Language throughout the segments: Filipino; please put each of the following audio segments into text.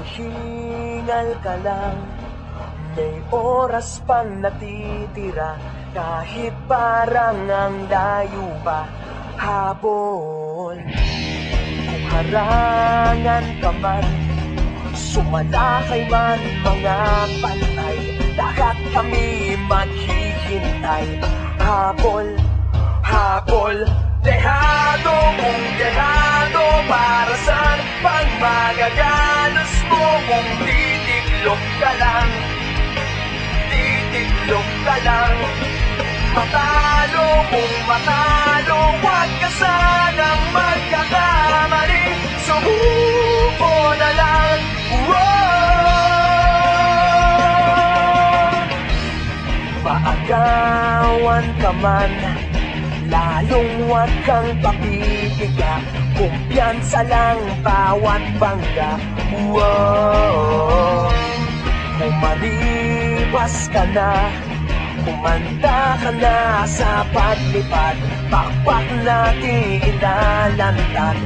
Maghingal ka lang, may oras pang natitira, kahit parang ang layo pa hapon. Kung harangan ka man, sumalakay man mga pantay, lahat kami maghihintay. Habol, habol, dehado kung dehado, para saan pang magagalos mo kung titiklop ka lang, titiklop ka lang. Matalo kung matalo, huwag ka sanang magkakamali, subuko na lang. Maagawan ka man, lalong huwag kang papipiga, kumpiyansa lang bawat bangga. Kung malibas ka na, kumanda ka na sa paglipad, pakpak natin ilalantad.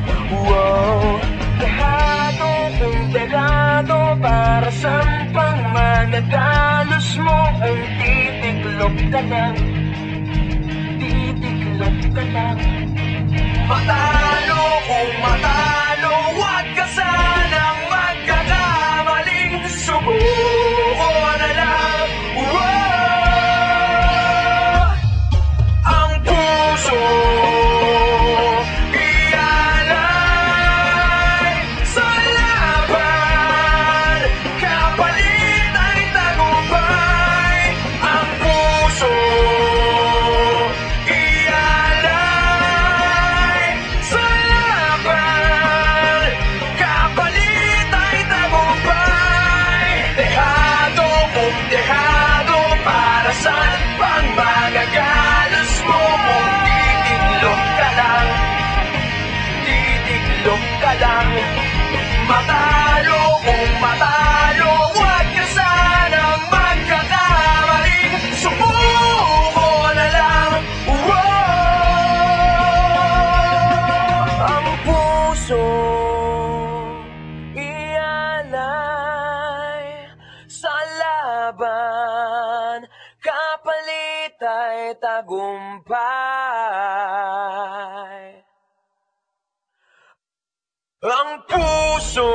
Dehado kung dehado, para saan pang magagalos mo kung titiklop ka lang, titiklop ka lang. Matalo kung matalo, huwag ka sanang magkakamaling, subuko na lang. Ang puso ialay sa laban, kapalit ay tagumpay. Ang puso ialay sa laban, kapalit ay tagumpay. Dehado kung dehado, para saan pang magagalos mo kung titiklop ka lang, titiklop ka lang. Matalo kung matalo, huwag ka sanang magkakamaling, subuko na lang. Ang puso ialay sa laban, kapalit ay tagumpay. Ang puso